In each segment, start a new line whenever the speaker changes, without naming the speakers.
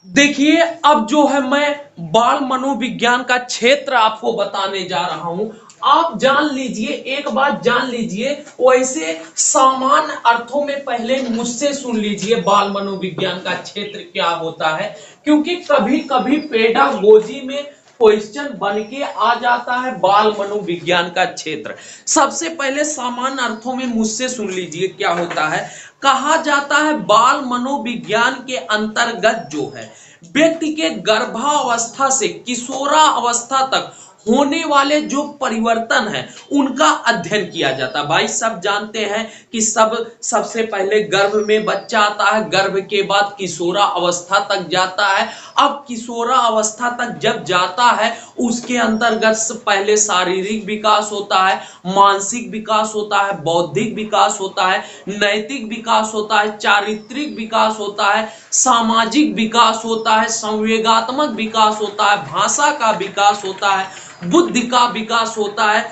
देखिए, अब जो है मैं बाल मनोविज्ञान का क्षेत्र आपको बताने जा रहा हूं। आप जान लीजिए, एक बात जान लीजिए, वैसे सामान्य अर्थों में पहले मुझसे सुन लीजिए बाल मनोविज्ञान का क्षेत्र क्या होता है, क्योंकि कभी कभी पेडागोजी में क्वेश्चन बन के आ जाता है बाल मनोविज्ञान का क्षेत्र। सबसे पहले सामान्य अर्थों में मुझसे सुन लीजिए क्या होता है। कहा जाता है बाल मनोविज्ञान के अंतर्गत जो है व्यक्ति के गर्भावस्था से किशोरावस्था तक होने वाले जो परिवर्तन है उनका अध्ययन किया जाता है। भाई सब जानते हैं कि सबसे पहले गर्भ में बच्चा आता है, गर्भ के बाद किशोरा अवस्था तक जाता है। अब किशोरा अवस्था तक जब जाता है उसके अंतर्गत पहले शारीरिक विकास होता है, मानसिक विकास होता है, बौद्धिक विकास होता है, नैतिक विकास होता है, चारित्रिक विकास होता है, सामाजिक विकास होता है, संवेगात्मक विकास होता है, भाषा का विकास होता है, बुद्धि का विकास होता है,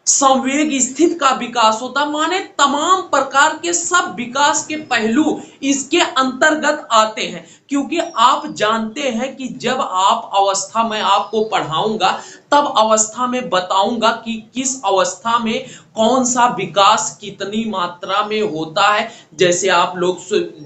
संवेग स्थित का विकास होता। माने तमाम प्रकार के सब विकास के पहलू इसके अंतर्गत आते हैं। क्योंकि आप जानते हैं कि जब आप अवस्था में आपको पढ़ाऊंगा तब अवस्था में बताऊंगा कि किस अवस्था में कौन सा विकास कितनी मात्रा में होता है। जैसे आप लोग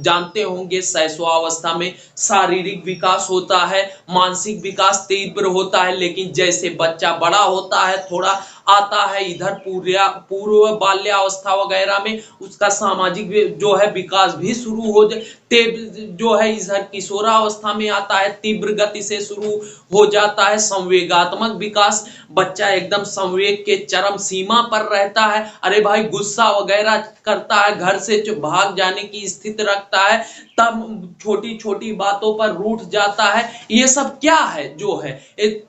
जानते होंगे शैशवावस्था में शारीरिक विकास होता है, मानसिक विकास तीव्र होता है, लेकिन जैसे बच्चा बड़ा होता है थोड़ा आता है इधर पूर्व बाल्यावस्था वगैरह में उसका सामाजिक जो है विकास भी शुरू हो जाते जो है इधर किशोरावस्था में आता है, तीव्र गति से शुरू हो जाता है संवेगात्मक विकास। बच्चा एकदम संवेग के चरम सीमा पर रहता है, अरे भाई गुस्सा वगैरह करता है, घर से भाग जाने की स्थिति रखता है, तब छोटी छोटी बातों पर रूठ जाता है। ये सब क्या है जो है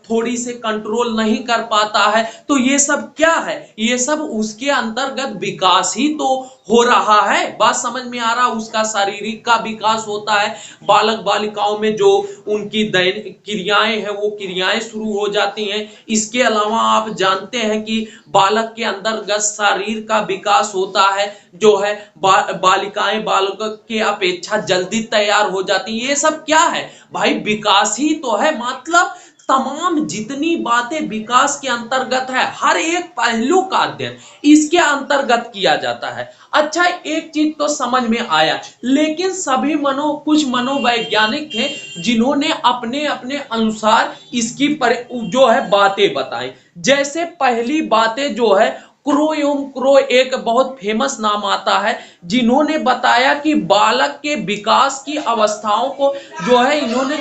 थोड़ी से कंट्रोल नहीं कर पाता है। तो ये सब क्या है, ये सब उसके अंतर्गत विकास ही तो हो रहा है। बात समझ में आ रहा। उसका शारीरिक का विकास होता है, बालक बालिकाओं में जो उनकी दैनिक क्रियाएं हैं वो क्रियाएं शुरू हो जाती हैं। इसके अलावा आप जानते हैं कि बालक के अंतर्गत शरीर का विकास होता है जो है बालिकाएं बालक के अपेक्षा जल्दी तैयार हो जाती है। ये सब क्या है भाई, विकास ही तो है। मतलब तमाम जितनी बातें विकास के अंतर्गत है हर एक पहलू का अध्ययन इसके अंतर्गत किया जाता है। अच्छा, एक चीज तो समझ में आया, लेकिन सभी कुछ मनोवैज्ञानिक थे जिन्होंने अपने अपने अनुसार इसकी जो है बातें बताई। जैसे पहली बातें जो है क्रो एक बहुत फेमस नाम आता है, जिन्होंने बताया कि बालक के विकास की अवस्थाओं को जो है इन्होंने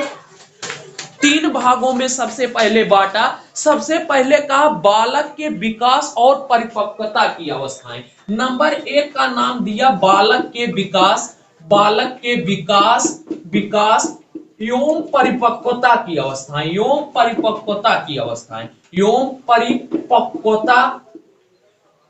तीन भागों में सबसे पहले बांटा। सबसे पहले कहा बालक के विकास और परिपक्वता की अवस्थाएं। नंबर एक का नाम दिया बालक के विकास, बालक के विकास एवं परिपक्वता की अवस्थाएं, एवं परिपक्वता की अवस्थाएं, एवं परिपक्वता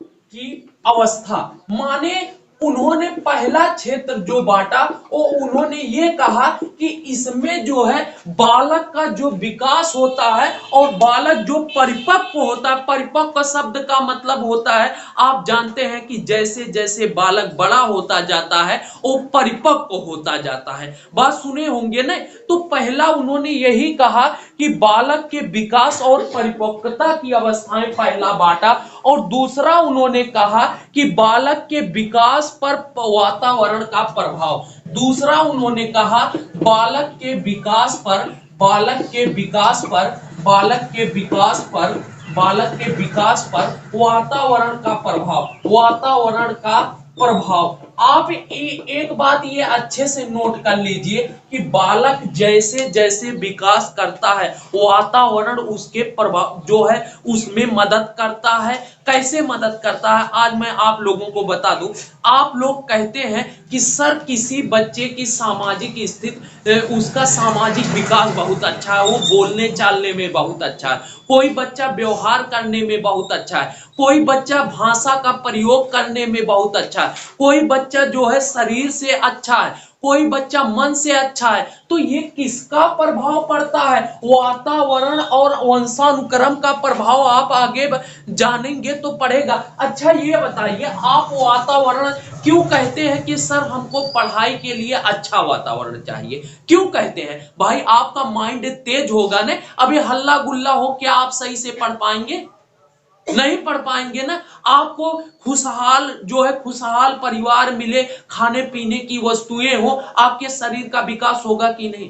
की अवस्था। माने उन्होंने पहला क्षेत्र जो बांटा वो उन्होंने ये कहा कि इसमें जो है बालक का जो विकास होता है और बालक जो परिपक्व होता है। परिपक्व शब्द का मतलब होता है, आप जानते हैं कि जैसे जैसे बालक बड़ा होता जाता है वो परिपक्व होता जाता है। बात सुने होंगे ना। तो पहला उन्होंने यही कहा कि बालक के विकास और परिपक्वता की अवस्थाएं पहला बांटा, और दूसरा उन्होंने कहा कि बालक के विकास पर वातावरण का प्रभाव। दूसरा उन्होंने कहा बालक के विकास पर वातावरण का प्रभाव। आप एक बात ये अच्छे से नोट कर लीजिए कि बालक जैसे जैसे विकास करता है वातावरण उसके प्रभाव जो है उसमें मदद करता है। कैसे मदद करता है आज मैं आप लोगों को बता दूं। आप लोग कहते हैं कि सर किसी बच्चे की सामाजिक स्थिति उसका सामाजिक विकास बहुत अच्छा है, वो बोलने चालने में बहुत अच्छा है, कोई बच्चा व्यवहार करने में बहुत अच्छा है, कोई बच्चा भाषा का प्रयोग करने में बहुत अच्छा है, कोई बच्चा बच्चा जो है शरीर से अच्छा है, कोई बच्चा मन से अच्छा है, तो ये किसका प्रभाव पड़ता है? वातावरण और वंशानुक्रम का प्रभाव आप आगे जानेंगे तो पड़ेगा। अच्छा ये बताइए, आप वातावरण क्यों कहते हैं कि सर हमको पढ़ाई के लिए अच्छा वातावरण चाहिए, क्यों कहते हैं? भाई आपका माइंड तेज होगा ना, अभी हल्ला गुल्ला हो क्या आप सही से पढ़ पाएंगे? नहीं पढ़ पाएंगे ना। आपको खुशहाल जो है, खुशहाल परिवार मिले, खाने पीने की वस्तुएं हो, आपके शरीर का विकास होगा कि नहीं?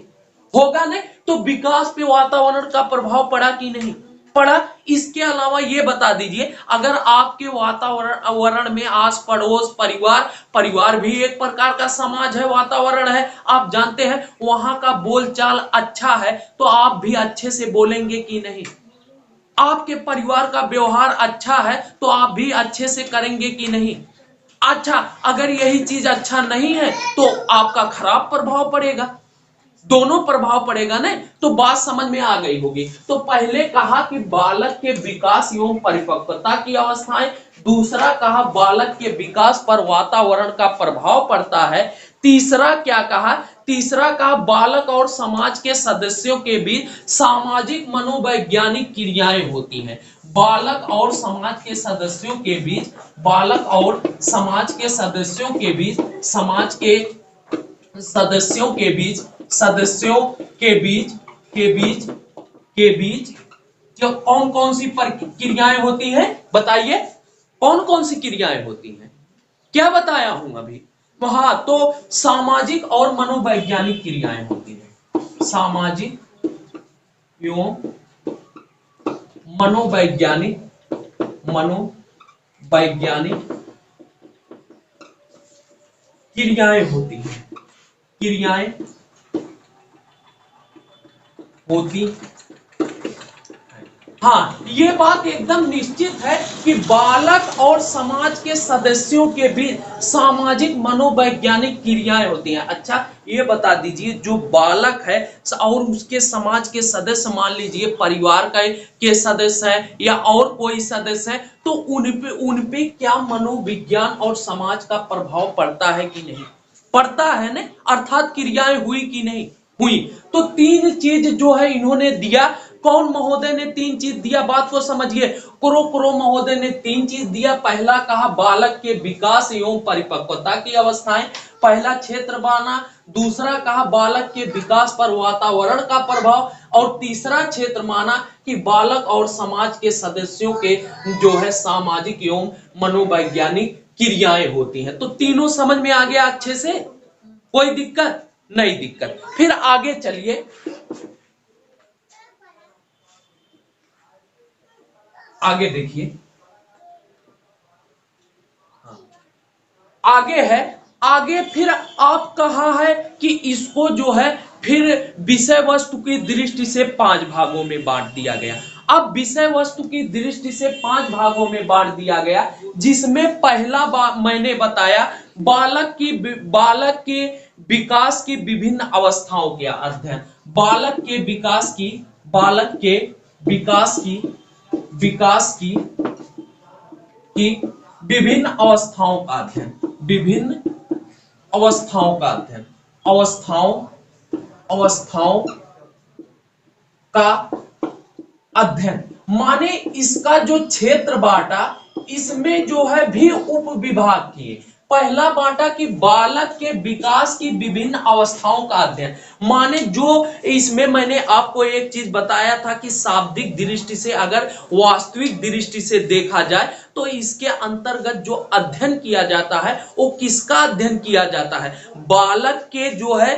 होगा नहीं। तो विकास पे वातावरण का प्रभाव पड़ा कि नहीं पड़ा? इसके अलावा ये बता दीजिए, अगर आपके वातावरण में आस पड़ोस परिवार, परिवार भी एक प्रकार का समाज है, वातावरण है, आप जानते हैं, वहां का बोलचाल अच्छा है तो आप भी अच्छे से बोलेंगे कि नहीं? आपके परिवार का व्यवहार अच्छा है तो आप भी अच्छे से करेंगे कि नहीं? अच्छा, अगर यही चीज अच्छा नहीं है तो आपका खराब प्रभाव पड़ेगा, दोनों प्रभाव पड़ेगा ना। तो बात समझ में आ गई होगी। तो पहले कहा कि बालक के विकास एवं परिपक्वता की अवस्थाएं, दूसरा कहा बालक के विकास पर वातावरण का प्रभाव पड़ता है, तीसरा क्या कहा? तीसरा कहा बालक और समाज के सदस्यों के बीच सामाजिक मनोवैज्ञानिक क्रियाएं होती हैं। बालक और समाज के सदस्यों के बीच, बालक और समाज के सदस्यों के बीच, समाज के सदस्यों के बीच, सदस्यों के बीच, के बीच जो कौन कौन सी क्रियाएं होती हैं बताइए? कौन कौन सी क्रियाएं होती हैं? क्या बताया हूं अभी? हाँ, तो सामाजिक और मनोवैज्ञानिक क्रियाएं होती हैं। सामाजिक एवं मनोवैज्ञानिक, मनोवैज्ञानिक क्रियाएं होती हैं, क्रियाएं होती। हाँ, ये बात एकदम निश्चित है कि बालक और समाज के सदस्यों के बीच सामाजिक मनोवैज्ञानिक क्रियाएं होती हैं। अच्छा ये बता दीजिए, जो बालक है और उसके समाज के सदस्य, मान लीजिए परिवार के सदस्य है या और कोई सदस्य है, तो उन पे क्या मनोविज्ञान और समाज का प्रभाव पड़ता है कि नहीं? पड़ता है ना, अर्थात क्रियाएं हुई कि नहीं हुई? तो तीन चीज जो है इन्होंने दिया। कौन महोदय ने तीन चीज दिया? बात को समझिए। क्रो महोदय ने तीन चीज दिया। पहला कहा बालक के विकास एवं परिपक्वता की अवस्थाएं, पहला क्षेत्र माना। दूसरा कहा बालक के विकास पर वातावरण का प्रभाव, और तीसरा क्षेत्र माना कि बालक और समाज के सदस्यों के जो है सामाजिक एवं मनोवैज्ञानिक क्रियाएं होती हैं। तो तीनों समझ में आ गया अच्छे से? कोई दिक्कत नहीं? दिक्कत। फिर आगे चलिए, आगे देखिए। आगे है, आगे फिर आप कहा है कि इसको जो है फिर विषय वस्तु की दृष्टि से 5 भागों में बांट दिया गया। अब विषय वस्तु की दृष्टि से 5 भागों में बांट दिया गया, जिसमें पहला मैंने बताया बालक के विकास की विभिन्न अवस्थाओं के अध्ययन, बालक के विकास की, बालक के विकास की विभिन्न अवस्थाओं का अध्ययन, विभिन्न अवस्थाओं का अध्ययन, अवस्थाओं का अध्ययन, माने इसका जो क्षेत्र बांटा, इसमें जो है भी उप विभाग किए। पहला बांटा कि बालक के विकास की विभिन्न अवस्थाओं का अध्ययन, माने जो इसमें मैंने आपको एक चीज बताया था कि शाब्दिक दृष्टि से, अगर वास्तविक दृष्टि से देखा जाए तो इसके अंतर्गत जो अध्ययन किया जाता है वो किसका अध्ययन किया जाता है? बालक के जो है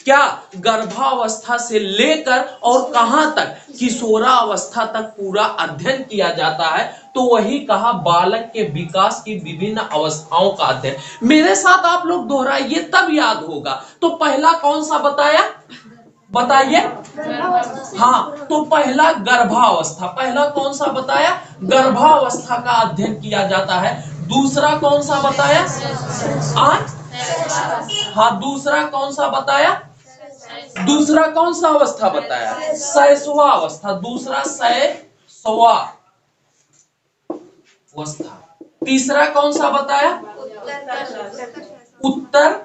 क्या गर्भावस्था से लेकर और कहां तक, किशोरावस्था तक पूरा अध्ययन किया जाता है। तो वही कहा बालक के विकास की विभिन्न अवस्थाओं का अध्ययन। मेरे साथ आप लोग दोहराइए तब याद होगा। तो पहला कौन सा बताया बताइए? हाँ, तो पहला गर्भावस्था, पहला कौन सा बताया? गर्भावस्था का अध्ययन किया जाता है। दूसरा कौन सा बताया? हाँ, दूसरा कौन सा बताया? दूसरा कौन सा अवस्था बताया? शैशवा अवस्था। दूसरा शैशवा अवस्था। तीसरा कौन सा बताया? उत्तर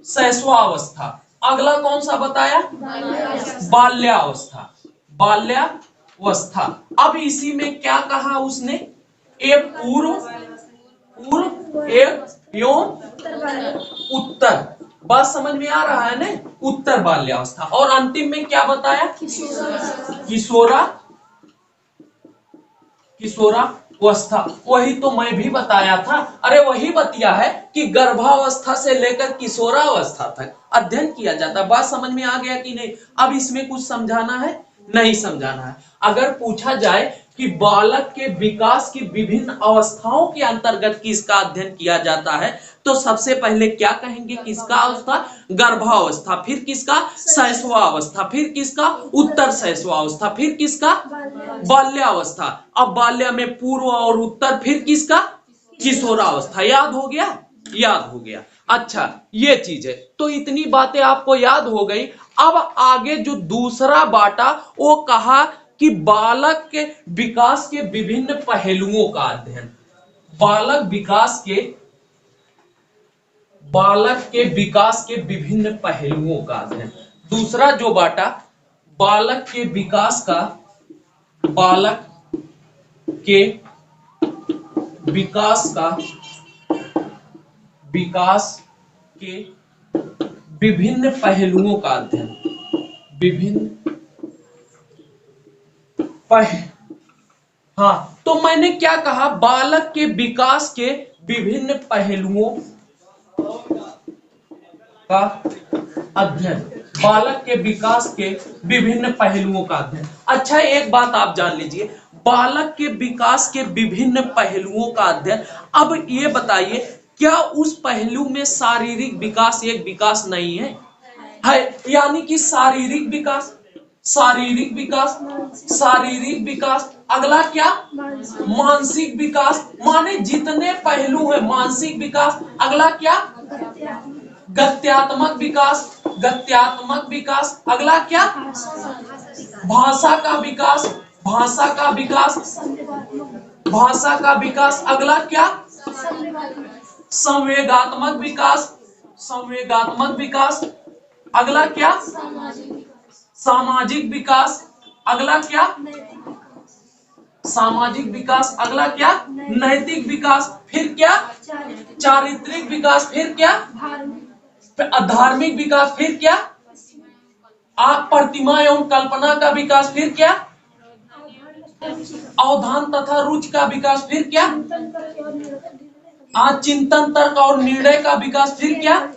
शैशवावस्था। अगला कौन सा बताया? बाल्यावस्था। बाल्यावस्था। अब इसी में क्या कहा उसने? एक पूर्व एवं उत्तर। बात समझ में आ रहा है ना? उत्तर बाल्यावस्था। और अंतिम में क्या बताया? किशोरावस्था। वही तो मैं भी बताया था। अरे वही बतिया है कि गर्भावस्था से लेकर किशोरावस्था तक अध्ययन किया जाता है। बात समझ में आ गया कि नहीं? अब इसमें कुछ समझाना है? नहीं समझाना है। अगर पूछा जाए कि बालक के विकास की विभिन्न अवस्थाओं के अंतर्गत किसका अध्ययन किया जाता है, तो सबसे पहले क्या कहेंगे? किसका अवस्था? गर्भावस्था। फिर किसका? शैशवावस्था। फिर किसका? उत्तर शैशवावस्था। फिर किसका? बाल्यावस्था। अब बाल्य में पूर्व और उत्तर। फिर किसका? किशोरावस्था। याद हो गया? याद हो गया। अच्छा, ये चीज है। तो इतनी बातें आपको याद हो गई। अब आगे जो दूसरा बाटा, वो कहा कि बालक के विकास के विभिन्न पहलुओं का अध्ययन। बालक के विकास के विभिन्न पहलुओं का अध्ययन। दूसरा जो बाटा, बालक के विकास के विभिन्न पहलुओं का अध्ययन। हाँ, तो मैंने क्या कहा? बालक के विकास के विभिन्न पहलुओं का अध्ययन। बालक के विकास के विभिन्न पहलुओं का अध्ययन। अच्छा, एक बात आप जान लीजिए, बालक के विकास के विभिन्न पहलुओं का अध्ययन। अब ये बताइए, क्या उस पहलू में शारीरिक विकास एक विकास नहीं है? यानी कि शारीरिक विकास। अगला क्या? मानसिक विकास। माने जितने पहलू है, मानसिक विकास। अगला क्या? गत्यात्मक विकास। अगला क्या? भाषा का विकास। अगला क्या? संवेगात्मक विकास। अगला क्या? सामाजिक विकास। अगला क्या? सामाजिक विकास। अगला क्या? नैतिक विकास। फिर क्या? चारित्रिक विकास। फिर क्या? धार्मिक विकास। फिर क्या? आप प्रतिमा एवं कल्पना का विकास। फिर क्या? अवधान तथा रुचि का विकास। फिर क्या? आज चिंतन, तर्क और निर्णय का विकास। फिर क्या?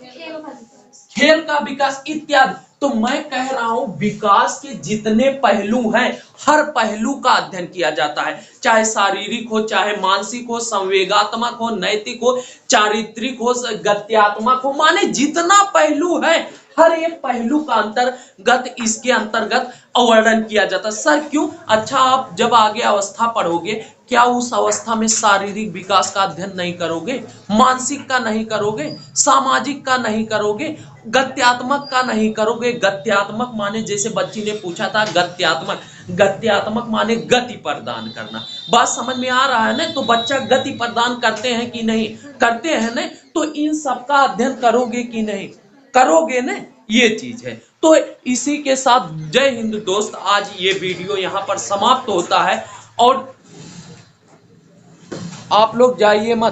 खेल का विकास इत्यादि। तो मैं कह रहा हूं, विकास के जितने पहलू हैं, हर पहलू का अध्ययन किया जाता है। चाहे शारीरिक हो, चाहे मानसिक हो, संवेगात्मक हो, नैतिक हो, चारित्रिक हो, गत्यात्मक हो। माने जितना पहलू है, हर एक पहलू का अंतर्गत इसके अंतर्गत वर्णन किया जाता है। सर क्यों? अच्छा, आप जब आगे अवस्था पढ़ोगे, क्या उस अवस्था में शारीरिक विकास का अध्ययन नहीं करोगे? मानसिक का नहीं करोगे? सामाजिक का नहीं करोगे? गत्यात्मक का नहीं करोगे? गत्यात्मक माने, जैसे बच्ची ने पूछा था, गत्यात्मक माने गति प्रदान करना। बात समझ में आ रहा है ना? तो बच्चा गति प्रदान करते हैं कि नहीं करते हैं ना? तो इन सब का अध्ययन करोगे कि नहीं करोगे ना? ये चीज है। तो इसी के साथ जय हिंद दोस्त, आज ये वीडियो यहां पर समाप्त होता है। और आप लोग जाइए मत।